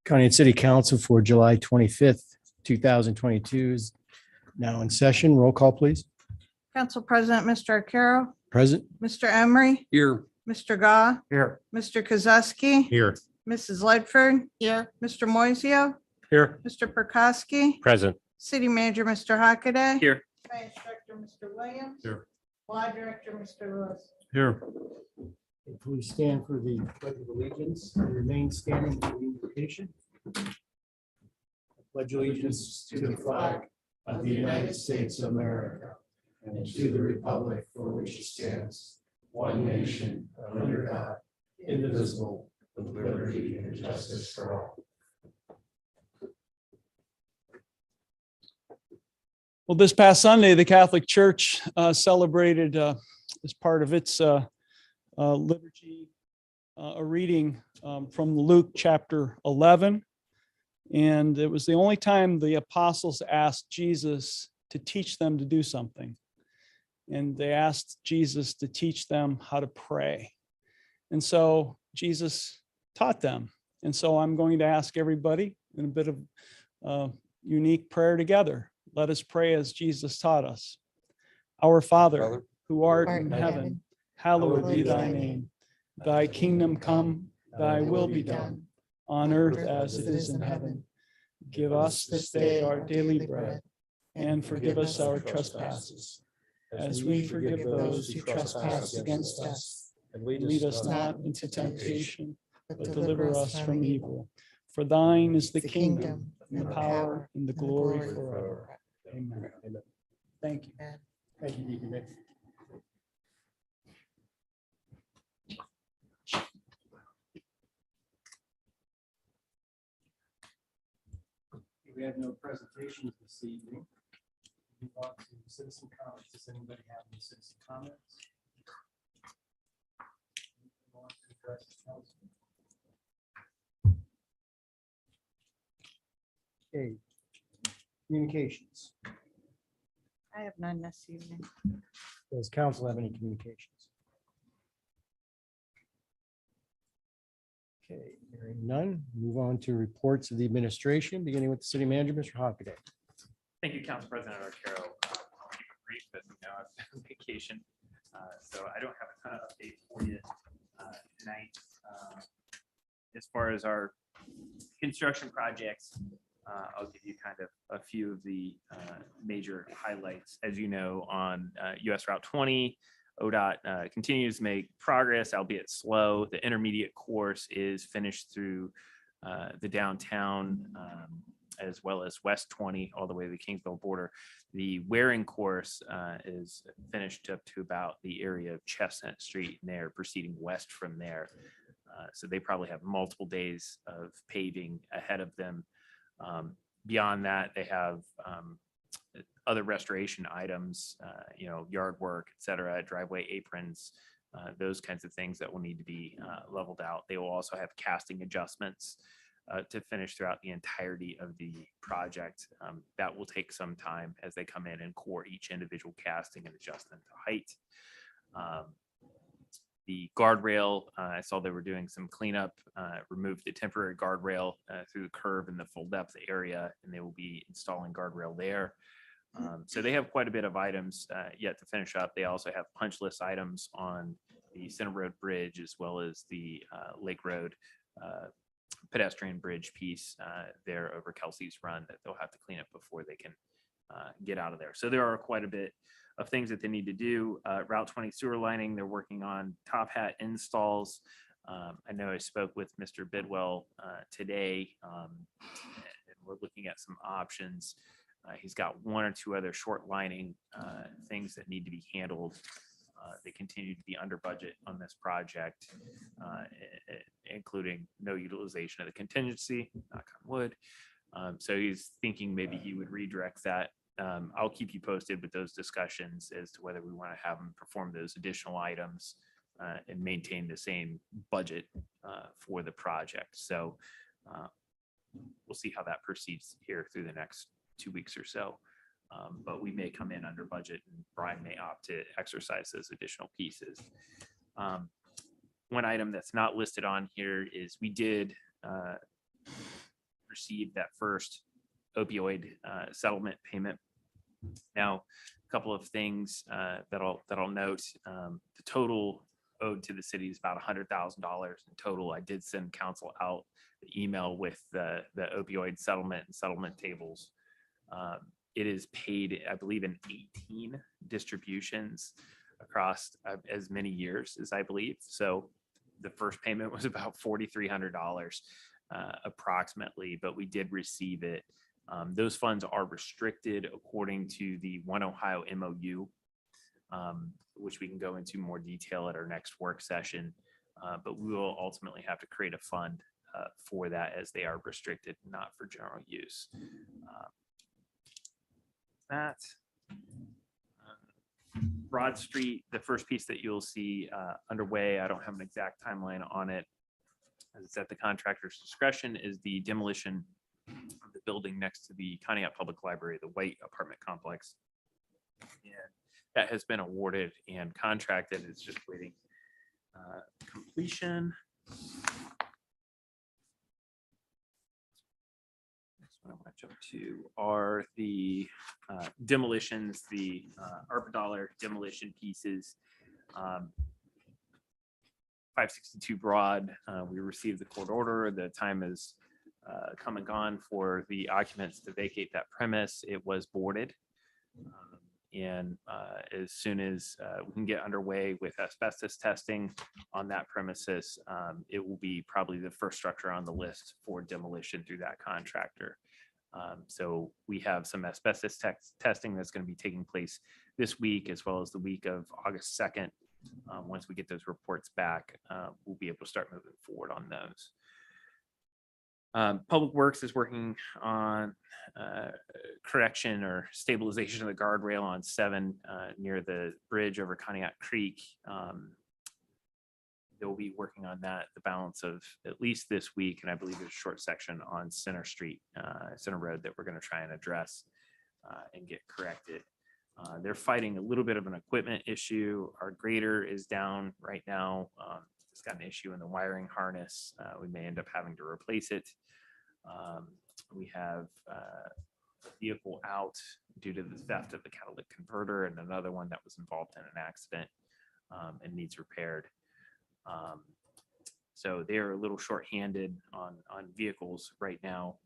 County and City Council for July 25th, 2022 is now in session. Roll call, please. Council President, Mr. Arcaro, Present. Mr. Emery, Here. Mr. Gah, Here. Mr. Kozowski, Here. Mrs. Ledford. Here. Mr. Moiseo, Here. Mr. Perkowski, Present. City Manager, Mr. Hockaday. Here. Finance Director, Mr. Williams. Here. Law Director, Mr. Lewis. Here. If we stand for the pledge of allegiance and remain standing for the invocation. Pledge allegiance to the flag of the United States of America and to the republic for which it stands, one nation, under God, indivisible, with liberty and justice for all. Well, this past Sunday, the Catholic Church celebrated as part of its liturgy a reading from Luke chapter 11. And it was the only time the apostles asked Jesus to teach them to do something. And they asked Jesus to teach them how to pray. And so Jesus taught them. And so I'm going to ask everybody in a bit of unique prayer together. Let us pray as Jesus taught us. Our Father, who art in heaven, hallowed be thy name. Thy kingdom come, thy will be done, on earth as it is in heaven. Give us this day our daily bread, and forgive us our trespasses, as we forgive those who trespass against us. And lead us not into temptation, but deliver us from evil. For thine is the kingdom, and the power, and the glory forever. Amen. Thank you. Thank you, Deacon Nick. We have no presentations this evening. Move on to citizen comments. Does anybody have any citizen comments? Want to address the council? Okay. Communications. I have none this evening. Does council have any communications? Okay, hearing none, move on to reports of the administration, beginning with the city manager, Mr. Hockaday. Thank you, Council President Arcaro. I'll keep it brief, but now I've been on vacation, so I don't have a ton of updates for you tonight. As far as our construction projects, I'll give you kind of a few of the major highlights. As you know, on US Route 20, ODOT continues to make progress, albeit slow. The intermediate course is finished through the downtown, as well as West 20, all the way to the Kingsville border. The Waring course is finished up to about the area of Chestnut Street, and they're proceeding west from there. So they probably have multiple days of paving ahead of them. Beyond that, they have other restoration items, yard work, et cetera, driveway aprons, those kinds of things that will need to be leveled out. They will also have casting adjustments to finish throughout the entirety of the project. That will take some time as they come in and core each individual casting and adjust them to height. The guardrail, I saw they were doing some cleanup, removed the temporary guardrail through the curve in the full depth area, and they will be installing guardrail there. So they have quite a bit of items yet to finish up. They also have punch list items on the Center Road Bridge, as well as the Lake Road pedestrian bridge piece there over Kelsey's Run that they'll have to clean up before they can get out of there. So there are quite a bit of things that they need to do. Route 20 sewer lining, they're working on top hat installs. I know I spoke with Mr. Bidwell today, and we're looking at some options. He's got one or two other short lining things that need to be handled. They continue to be under budget on this project, including no utilization of the contingency, knock on wood. So he's thinking maybe he would redirect that. I'll keep you posted with those discussions as to whether we want to have him perform those additional items and maintain the same budget for the project. So we'll see how that proceeds here through the next 2 weeks or so. But we may come in under budget, and Brian may opt to exercise those additional pieces. One item that's not listed on here is we did received that first opioid settlement payment. Now, a couple of things that I'll note. The total owed to the city is about $100,000 in total. I did send council out the email with the opioid settlement and settlement tables. It is paid, I believe, in 18 distributions across as many years as I believe. So the first payment was about $4,300 approximately, but we did receive it. Those funds are restricted according to the One Ohio MOU, which we can go into more detail at our next work session. But we will ultimately have to create a fund for that, as they are restricted, not for general use. That Broad Street, the first piece that you'll see underway, I don't have an exact timeline on it, as it's at the contractor's discretion, is the demolition of the building next to the Conneaut Public Library, the White apartment complex. And that has been awarded and contracted. It's just waiting completion. Next one I want to jump to are the demolitions, the ARPA dollar demolition pieces. 562 Broad, we received the court order. The time is come and gone for the occupants to vacate that premise. It was boarded. And as soon as we can get underway with asbestos testing on that premises, it will be probably the first structure on the list for demolition through that contractor. So we have some asbestos testing that's going to be taking place this week, as well as the week of August 2nd. Once we get those reports back, we'll be able to start moving forward on those. Public Works is working on correction or stabilization of the guardrail on 7 near the bridge over Conneaut Creek. They'll be working on that the balance of at least this week, and I believe there's a short section on Center Street, Center Road, that we're going to try and address and get corrected. They're fighting a little bit of an equipment issue. Our grader is down right now. It's got an issue in the wiring harness. We may end up having to replace it. We have a vehicle out due to the theft of the catalytic converter, and another one that was involved in an accident and needs repaired. So they're a little short-handed on vehicles right now.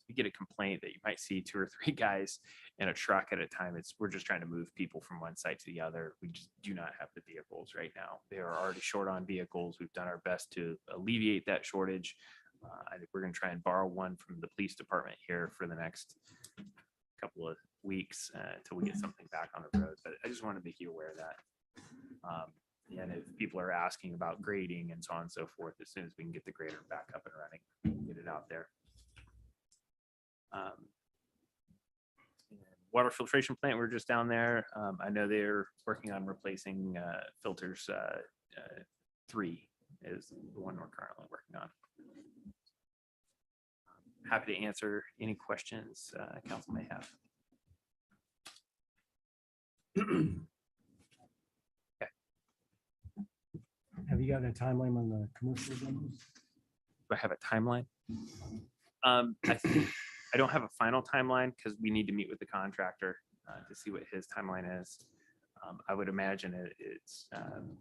If you get a complaint that you might see 2 or 3 guys in a truck at a time, we're just trying to move people from one site to the other. We just do not have the vehicles right now. They are already short on vehicles. We've done our best to alleviate that shortage. I think we're going to try and borrow one from the police department here for the next couple of weeks until we get something back on the road. But I just want to make you aware of that. And if people are asking about grading and so on and so forth, as soon as we can get the grader back up and running, get it out there. Water filtration plant, we're just down there. I know they're working on replacing filters. 3 is the one we're currently working on. Happy to answer any questions council may have. Have you got a timeline on the commercial demos? Do I have a timeline? I don't have a final timeline because we need to meet with the contractor to see what his timeline is. I would imagine it's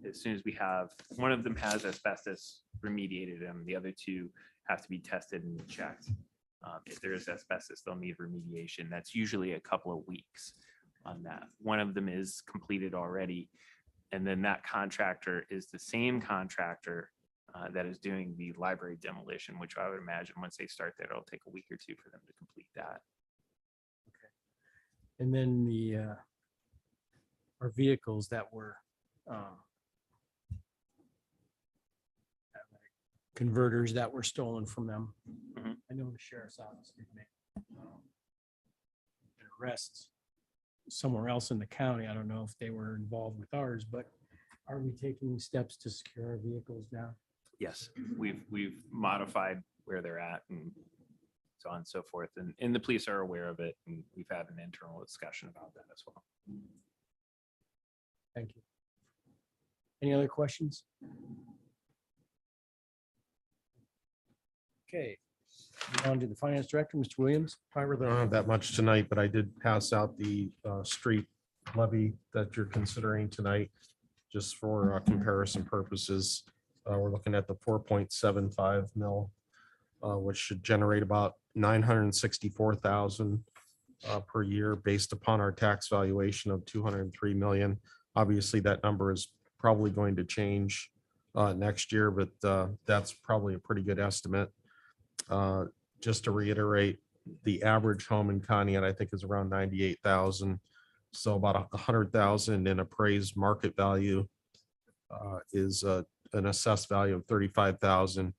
as soon as we have, one of them has asbestos remediated, and the other 2 have to be tested and checked. If there is asbestos, they'll need remediation. That's usually a couple of weeks on that. One of them is completed already. And then that contractor is the same contractor that is doing the library demolition, which I would imagine once they start that, it'll take a week or 2 for them to complete that. And then our vehicles that were converters that were stolen from them. Mhm. I know the sheriff's office did make an arrest somewhere else in the county. I don't know if they were involved with ours, but are we taking steps to secure our vehicles now? Yes, we've modified where they're at and so on and so forth. And the police are aware of it. And we've had an internal discussion about that as well. Thank you. Any other questions? Okay, On to the finance director, Mr. Williams. I really don't have that much tonight, but I did pass out the street levy that you're considering tonight, just for comparison purposes. We're looking at the 4.75 mil, which should generate about 964,000 per year based upon our tax valuation of 203 million. Obviously, that number is probably going to change next year, but that's probably a pretty good estimate. Just to reiterate, the average home in Conneaut, I think, is around 98,000. So about 100,000 in appraised market value is an assessed value of 35,000.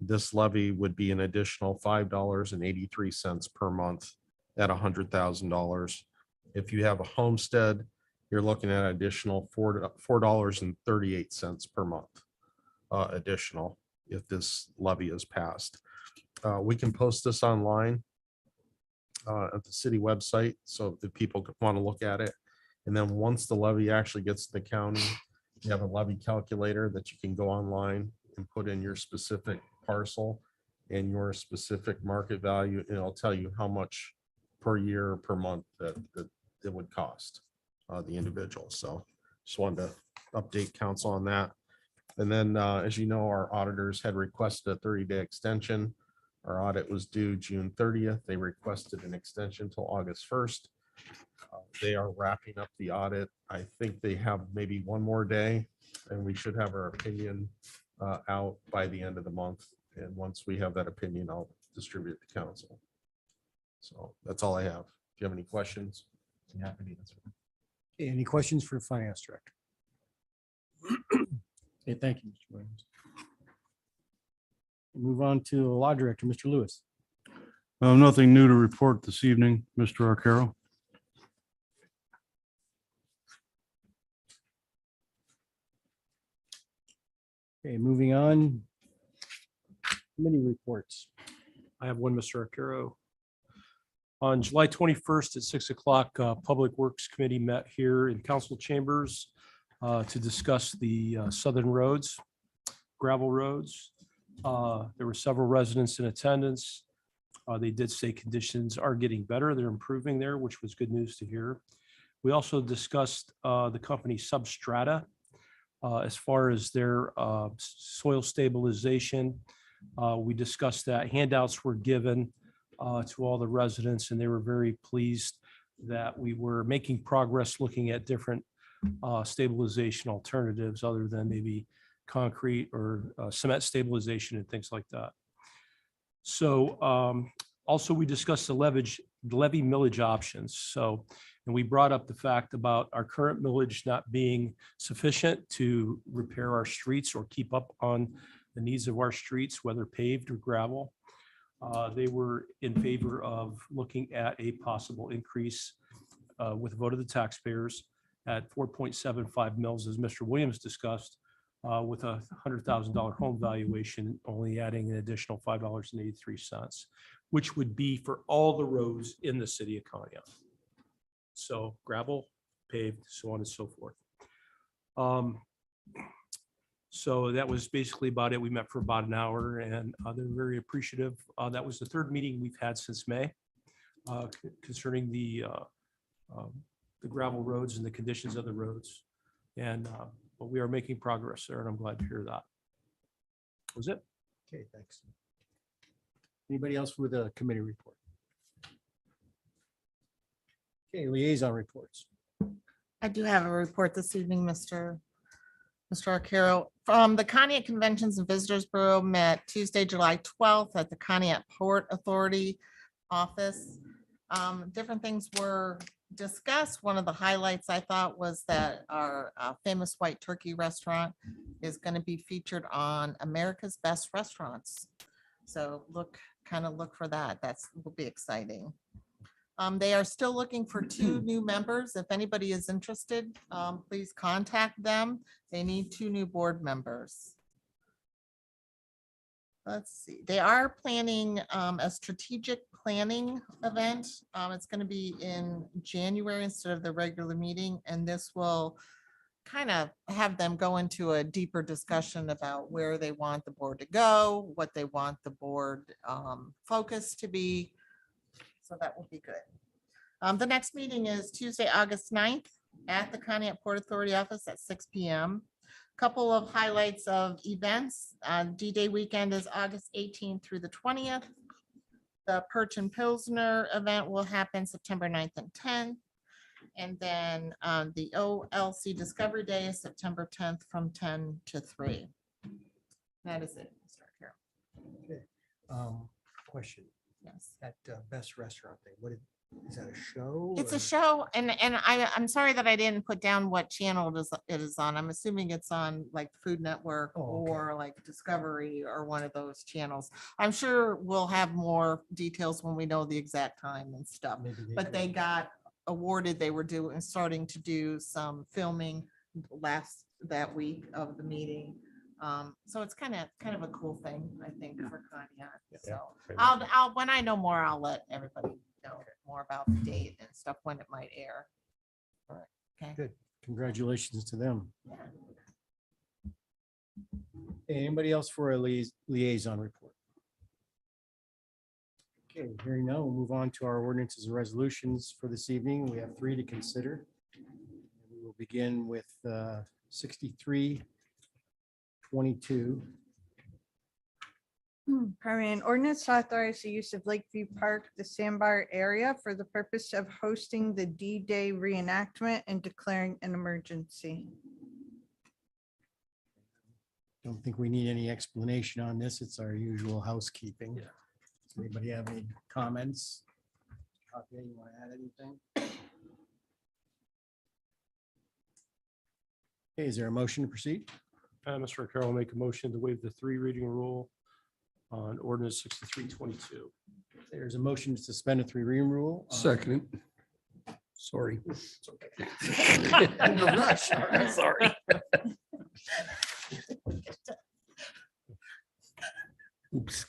This levy would be an additional $5.83 per month at $100,000. If you have a homestead, you're looking at additional $4.38 per month additional if this levy is passed. We can post this online at the city website, so that people want to look at it. And then once the levy actually gets to the county, you have a levy calculator that you can go online and put in your specific parcel and your specific market value, and it'll tell you how much per year or per month that it would cost the individual. So just wanted to update council on that. And then, as you know, our auditors had requested a 30-day extension. Our audit was due June 30th. They requested an extension till August 1st. They are wrapping up the audit. I think they have maybe one more day, and we should have our opinion out by the end of the month. And once we have that opinion, I'll distribute it to council. So that's all I have. If you have any questions, I'm happy to answer. Any questions for the finance director? Okay, thank you, Mr. Williams. Move on to the law director, Mr. Lewis. Nothing new to report this evening, Mr. Arcaro. Okay, moving on. Committee reports. I have one, Mr. Arcaro. On July 21st at 6 o'clock, Public Works Committee met here in council chambers to discuss the southern roads, gravel roads. There were several residents in attendance. They did say conditions are getting better. They're improving there, which was good news to hear. We also discussed the company Substrata as far as their soil stabilization. We discussed that. Handouts were given to all the residents, and they were very pleased that we were making progress looking at different stabilization alternatives other than maybe concrete or cement stabilization and things like that. So also we discussed the levy millage options. So, and we brought up the fact about our current millage not being sufficient to repair our streets or keep up on the needs of our streets, whether paved or gravel. They were in favor of looking at a possible increase with a vote of the taxpayers at 4.75 mils, as Mr. Williams discussed, with a $100,000 home valuation, only adding an additional $5.83, which would be for all the roads in the city of Conneaut. So gravel, paved, so on and so forth. So that was basically about it. We met for about an hour, and they're very appreciative. That was the third meeting we've had since May concerning the gravel roads and the conditions of the roads. And but we are making progress there, and I'm glad to hear that. That was it. Okay, thanks. Anybody else with a committee report? Okay, liaison reports. I do have a report this evening, Mr. Arcaro. From the Conneaut Conventions and Visitors Bureau met Tuesday, July 12th at the Conneaut Port Authority office. Different things were discussed. One of the highlights I thought was that our famous White Turkey restaurant is going to be featured on America's Best Restaurants. So look for that. Will be exciting. They are still looking for 2 new members. If anybody is interested, please contact them. They need 2 new board members. Let's see. They are planning a strategic planning event. It's going to be in January instead of the regular meeting, and this will kind of have them go into a deeper discussion about where they want the board to go, what they want the board focus to be. So that will be good. The next meeting is Tuesday, August 9th at the Conneaut Port Authority office at 6 p.m. Couple of highlights of events. D-Day weekend is August 18th through the 20th. The Perch and Pilsner event will happen September 9th and 10th. And then the OLC Discovery Day is September 10th from 10 to 3. That is it. Mr. Carroll. Question, Yes. that best restaurant thing, is that a show? It's or- a show and I'm sorry that I didn't put down what channel it is on. I'm assuming it's on like Food Network Oh, okay. or like Discovery or one of those channels. I'm sure we'll have more details when we know the exact time and stuff. Maybe But they got awarded, they were starting to do some filming that week of the meeting. So it's kind of a cool thing, I think, for Conneaut. So I'll, when I know more, I'll let everybody know more about the date and stuff, when it might air. Okay. Good. Congratulations to them. Yeah. Anybody else for a liaison report? Okay, hearing none, we'll move on to our ordinances and resolutions for this evening. We have 3 to consider. We will begin with 6322. An ordinance to authorize the use of Lakeview Park, the sandbar area for the purpose of hosting the D-Day reenactment and declaring an emergency. Don't think we need any explanation on this. It's our usual housekeeping. Yeah. Does anybody have any comments? Javier, you want to add anything? Okay, is there a motion to proceed? Mr. Carroll, make a motion to waive the 3 reading rule on ordinance 6322. There's a motion to suspend a 3 reading rule. Second. Sorry. In a rush. Sorry. Oops.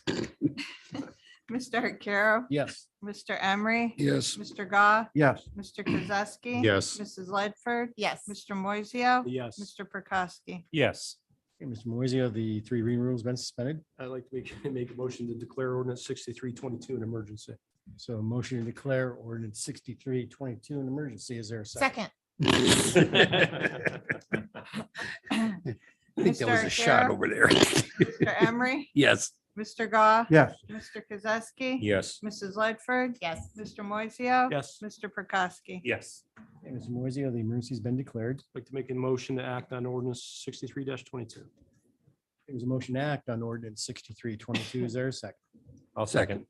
Mr. Arcaro, Yes. Mr. Emery, Yes. Mr. Goff, Yes. Mr. Kozowski. Yes. Mrs. Ledford, Yes. Mr. Moiseo, Yes. Mr. Prokowski. Yes. Okay, Mr. Moiseo, the 3 reading rule has been suspended. I'd like to make a motion to declare ordinance 6322 an emergency. So a motion to declare ordinance 6322 an emergency. Is there a second? Second. I think that was a shot over there. Mr. Emery, Yes. Mr. Goff. Yes. Mr. Kozowski. Yes. Mrs. Ledford. Yes. Mr. Moiseo. Yes. Mr. Prokowski. Yes. Okay, Mr. Moiseo, the emergency's been declared. I'd like to make a motion to act on ordinance 63-22. There's a motion to act on ordinance 6322. Is there a second? I'll second.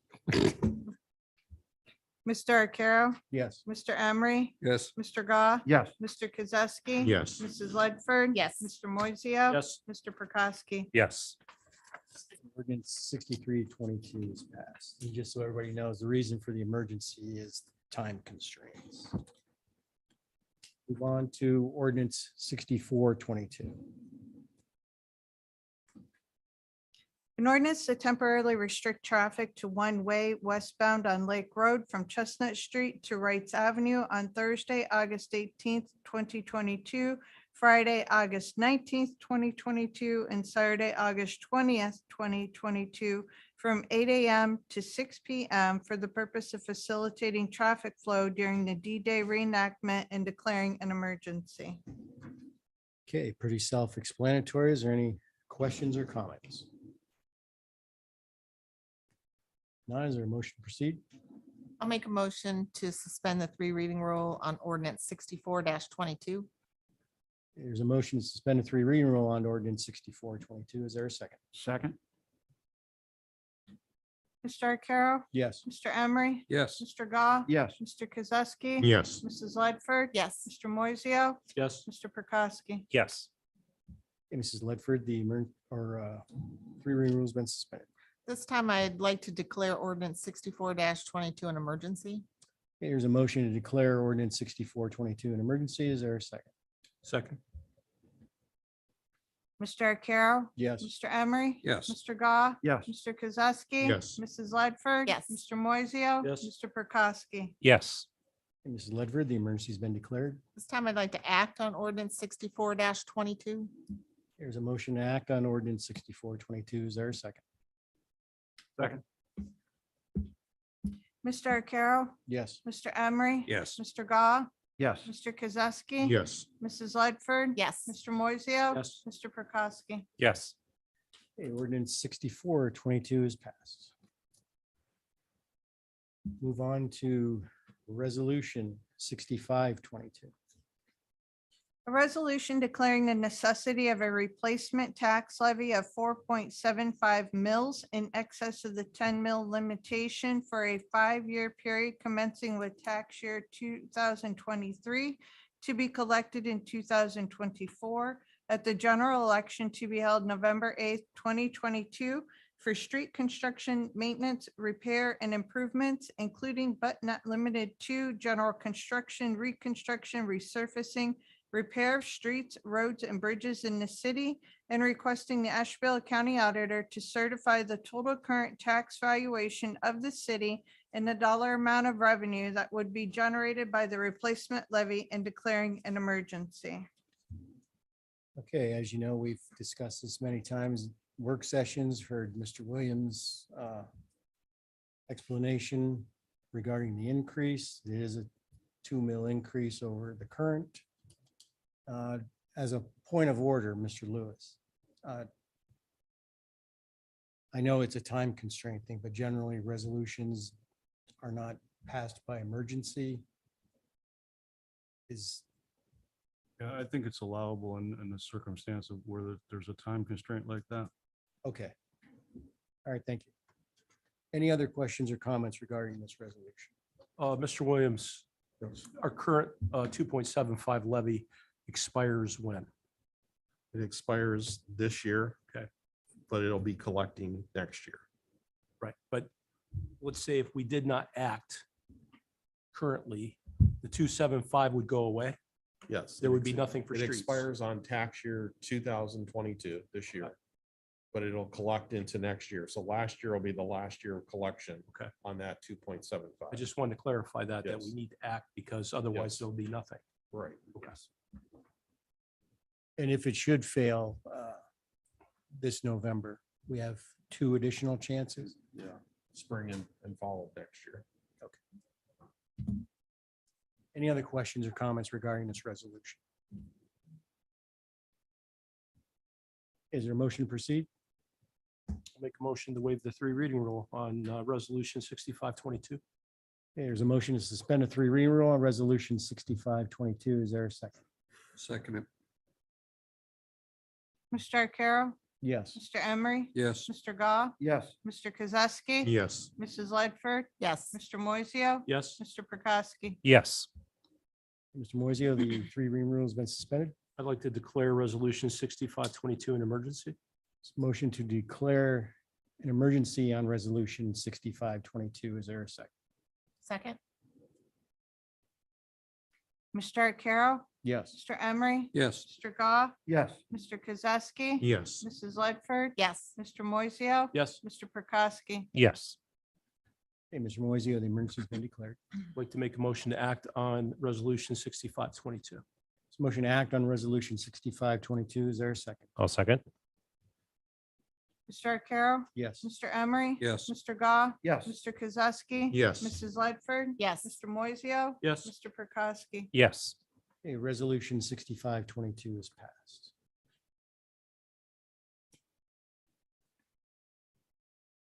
Mr. Arcaro, Yes. Mr. Emery, Yes. Mr. Goff. Yes. Mr. Kozowski. Yes. Mrs. Ledford. Yes. Mr. Moiseo. Yes. Mr. Prokowski. Yes. Ordinance 6322 is passed. And just so everybody knows, the reason for the emergency is time constraints. Move on to ordinance 6422. An ordinance to temporarily restrict traffic to one-way westbound on Lake Road from Chestnut Street to Wrights Avenue on Thursday, August 18th, 2022, Friday, August 19th, 2022, and Saturday, August 20th, 2022, from 8 a.m. to 6 p.m. for the purpose of facilitating traffic flow during the D-Day reenactment and declaring an emergency. Okay, pretty self-explanatory. Is there any questions or comments? Not, is there a motion to proceed? I'll make a motion to suspend the 3 reading rule on ordinance 64-22. There's a motion to suspend a 3 reading rule on ordinance 6422. Is there a second? Second. Mr. Arcaro, Yes. Mr. Emery, Yes. Mr. Goff. Yes. Mr. Kozowski. Yes. Mrs. Ledford. Yes. Mr. Moiseo, Yes. Mr. Prokowski. Yes. Okay, Mrs. Ledford, the 3 reading rule has been suspended. This time I'd like to declare ordinance 64-22 an emergency. Okay, here's a motion to declare ordinance 6422 an emergency. Is there a second? Second. Mr. Arcaro, Yes. Mr. Emery. Yes. Mr. Goff. Yes. Mr. Kozowski. Yes. Mrs. Ledford. Yes. Mr. Moiseo. Yes. Mr. Prokowski. Yes. And Mrs. Ledford, the emergency has been declared. This time I'd like to act on ordinance 64-22. There's a motion to act on ordinance 6422. Is there a second? Second. Mr. Arcaro, Yes. Mr. Emery. Yes. Mr. Goff, Yes. Mr. Kozowski. Yes. Mrs. Ledford. Yes. Mr. Moiseo. Yes. Mr. Prokowski. Yes. Okay, ordinance 6422 is passed. Move on to resolution 6522. A resolution declaring the necessity of a replacement tax levy of 4.75 mils in excess of the 10 mil limitation for a 5-year period commencing with tax year 2023 to be collected in 2024 at the general election to be held November 8th, 2022 for street construction, maintenance, repair, and improvements, including but not limited to general construction, reconstruction, resurfacing, repair of streets, roads, and bridges in the city, and requesting the Asheville County Auditor to certify the total current tax valuation of the city and the dollar amount of revenue that would be generated by the replacement levy and declaring an emergency. Okay, as you know, we've discussed this many times, work sessions, heard Mr. Williams' explanation regarding the increase. It is a 2 mil increase over the current. As a point of order, Mr. Lewis, I know it's a time constraint thing, but generally resolutions are not passed by emergency. Is, Yeah, I think it's allowable in the circumstance of where there's a time constraint like that. okay. All right, thank you. Any other questions or comments regarding this resolution? Mr. Williams, our current 2.75 levy expires when? It expires this year. Okay. But it'll be collecting next year. Right, but let's say if we did not act currently, the 275 would go away. Yes. There would be nothing for It streets. expires on tax year 2022, this year. But it'll collect into next year. So last year will be the last year of collection. Okay. On that 2.75. I just wanted to clarify that we Yes. need to act because otherwise Yes. there'll be nothing. Right. Yes. And if it should fail this November, we have 2 additional chances. Yeah. Spring and fall of next year. Any other questions or comments regarding this resolution? Is there a motion to proceed? I'll make a motion to waive the 3 reading rule on resolution 6522. Okay, there's a motion to suspend a 3 reading rule on resolution 6522. Is there a second? Second it. Mr. Arcaro, Yes. Mr. Emery, Yes. Mr. Goff, Yes. Mr. Kozowski. Yes. Mrs. Ledford, Yes. Mr. Moiseo. Yes. Mr. Prokowski. Yes. Mr. Moiseo, the 3 reading rule has been suspended. I'd like to declare resolution 6522 an emergency. Motion to declare an emergency on resolution 6522. Is there a second? Second. Mr. Arcaro, Yes. Mr. Emery, Yes. Mr. Goff, Yes. Mr. Kozowski. Yes. Mrs. Ledford. Yes. Mr. Moiseo. Yes. Mr. Prokowski. Yes. Hey, Mr. Moiseo, the emergency has been declared. I'd like to make a motion to act on resolution 6522. Motion to act on resolution 6522. Is there a second? I'll second. Mr. Arcaro, Yes. Mr. Emery. Yes. Mr. Goff. Yes. Mr. Kozowski. Yes. Mrs. Ledford. Yes. Mr. Moiseo. Yes. Mr. Prokowski. Yes. Okay, resolution 6522 is passed.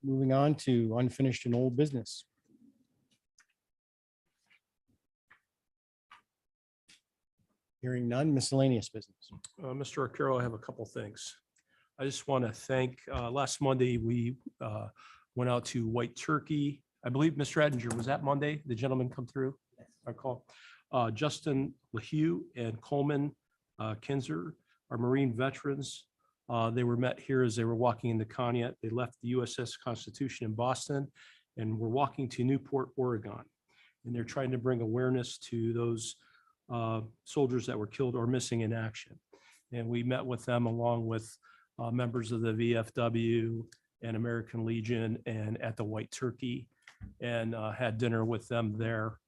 Moving on to unfinished and old business. Hearing none, miscellaneous business. Mr. Arcaro, I have a couple things. I just want to thank, last Monday, we went out to White Turkey. I believe, Mr. Ettinger, was that Monday? The gentleman come through? I call Justin LaHue and Coleman Kinzer, our Marine veterans. They were met here as they were walking into Conneaut. They left the USS Constitution in Boston and were walking to Newport, Oregon. And they're trying to bring awareness to those soldiers that were killed or missing in action. And we met with them along with members of the VFW and American Legion and at the White Turkey and had dinner with them there.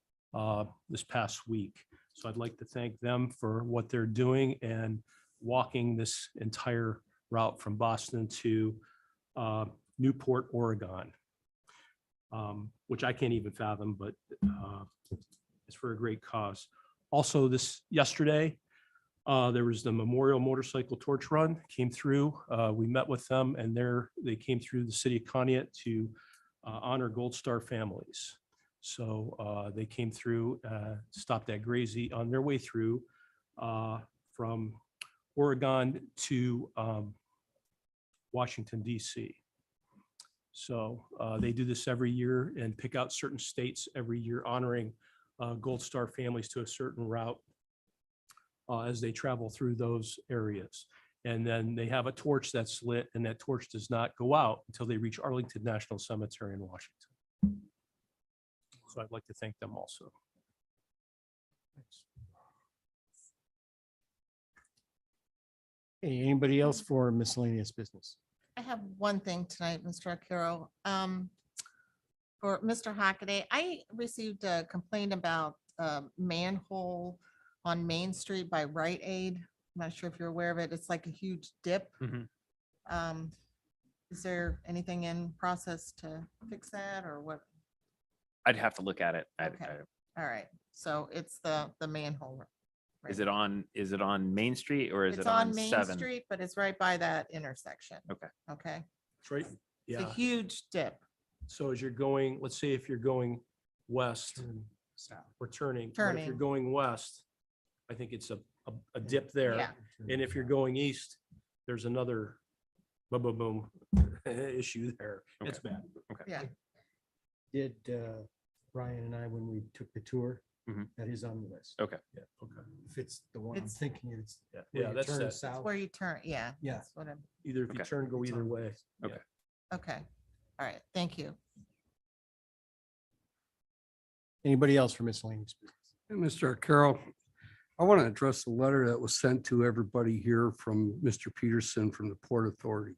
this past week. So I'd like to thank them for what they're doing and walking this entire route from Boston to Newport, Oregon, which I can't even fathom, but it's for a great cause. Also, yesterday, there was the Memorial Motorcycle Torch Run came through. We met with them and they came through the city of Conneaut to honor Gold Star families. So they came through, stopped at Gracie on their way through from Oregon to Washington, DC. So they do this every year and pick out certain states every year honoring Gold Star families to a certain route as they travel through those areas. And then they have a torch that's lit, and that torch does not go out until they reach Arlington National Cemetery in Washington. So I'd like to thank them also. Hey, anybody else for miscellaneous business? I have one thing tonight, Mr. Arcaro. For Mr. Hockaday, I received a complaint about a manhole on Main Street by Rite Aid. I'm not sure if you're aware of it. It's like a huge dip. Mhm. Is there anything in process to fix that or what? I'd have to look at it. Okay. All right, so it's the manhole. Is it on Main Street or is It's it on on Main 7? Street, but it's right by that intersection. Okay. Okay, That's right. it's a Yeah. huge dip. So as you're going, let's say if you're going west or turning, but if you're Turning. going west, I think it's a dip there. Yeah. And if you're going east, there's another boom, boom, boom issue there. It's bad. Yeah, Did Brian and I, when we took the tour, Mhm. that is on the list. Okay. Yeah, okay. If it's the one I'm It's- thinking, it's Yeah, where yeah, you that's turn it. south. where you turn, yeah. Yeah. That's what I'm, Either if you Okay. turn, go It's either on the way. list. Okay. okay, all right, thank you. Anybody else for miscellaneous business? Mr. Carroll, I want to address the letter that was sent to everybody here from Mr. Peterson from the Port Authority.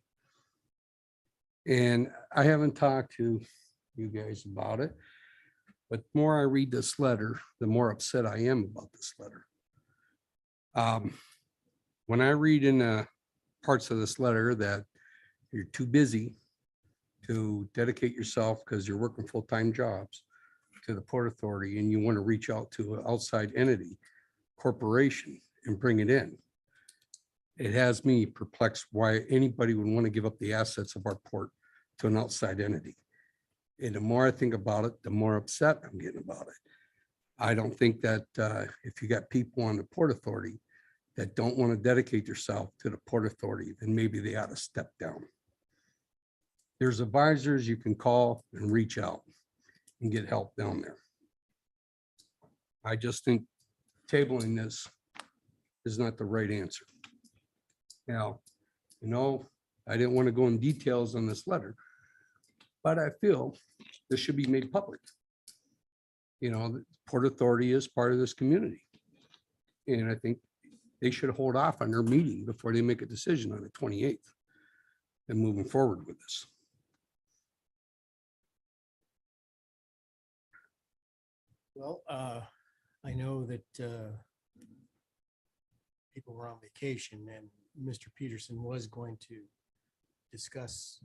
And I haven't talked to you guys about it, but the more I read this letter, the more upset I am about this letter. When I read in parts of this letter that you're too busy to dedicate yourself because you're working full-time jobs to the Port Authority and you want to reach out to an outside entity, corporation, and bring it in. It has me perplexed why anybody would want to give up the assets of our port to an outside entity. And the more I think about it, the more upset I'm getting about it. I don't think that if you got people on the Port Authority that don't want to dedicate themselves to the Port Authority, then maybe they ought to step down. There's advisors you can call and reach out and get help down there. I just think tabling this is not the right answer. Now, I didn't want to go in details on this letter, but I feel this should be made public. The Port Authority is part of this community. And I think they should hold off on their meeting before they make a decision on the 28th and moving forward with this. Well, I know that people were on vacation and Mr. Peterson was going to discuss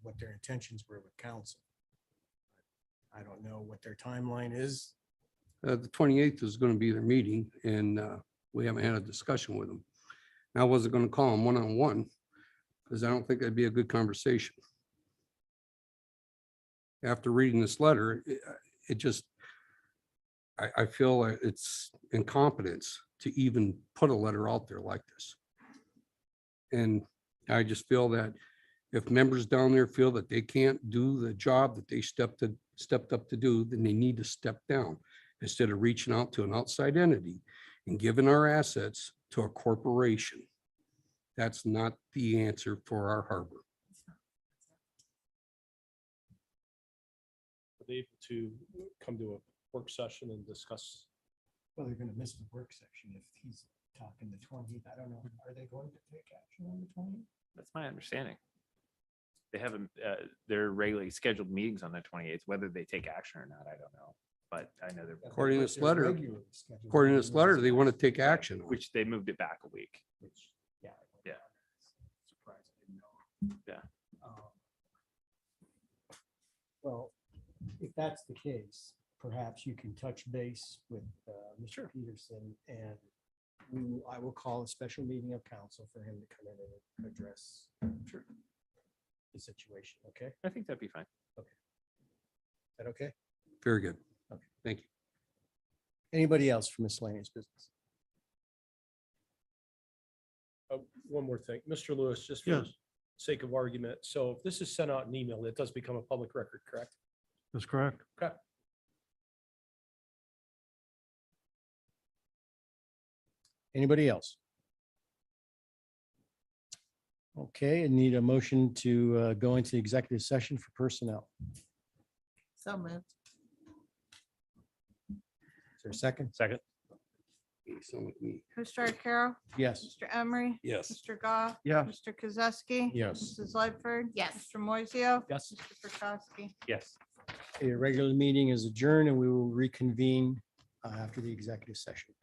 what their intentions were with council. I don't know what their timeline is. The 28th is going to be their meeting and we haven't had a discussion with them. I wasn't going to call them one-on-one because I don't think that'd be a good conversation. After reading this letter, it just, I feel like it's incompetence to even put a letter out there like this. And I just feel that if members down there feel that they can't do the job that they stepped up to do, then they need to step down instead of reaching out to an outside entity and giving our assets to a corporation. That's not the answer for our harbor. Are they able to come to a work session and discuss? Well, they're going to miss the work section if he's talking the 20th. I don't know. Are they going to take action on the 20th? That's my understanding. They have their regularly scheduled meetings on the 28th. Whether they take action or not, I don't know. but I know they're, According to this letter, according to this letter, they want to take action. on it. which they moved it back a week. Yeah. Yeah. Surprised I didn't know. Yeah. Well, if that's the case, perhaps you can touch base with Mr. Peterson and I will call a special meeting of council for him to come in and address the situation. Okay, I think that'd be fine. is that okay? Very good. Okay. Thank you. Anybody else for miscellaneous business? One more thing, Mr. Lewis, just for Yes. sake of argument. So if this is sent out an email, it does become a public record, correct? That's correct. Okay. Anybody else? Okay, I need a motion to go into executive session for personnel. So moved. Is there a second? Second. You sound like me. Mr. Arcaro? Yes. Mr. Emery? Yes. Mr. Goff? Yeah. Mr. Kozowski? Yes. Mrs. Lightford? Yes. Mr. Moiseo? Yes. Mr. Prokowski? Yes. A regular meeting is adjourned and we will reconvene after the executive session.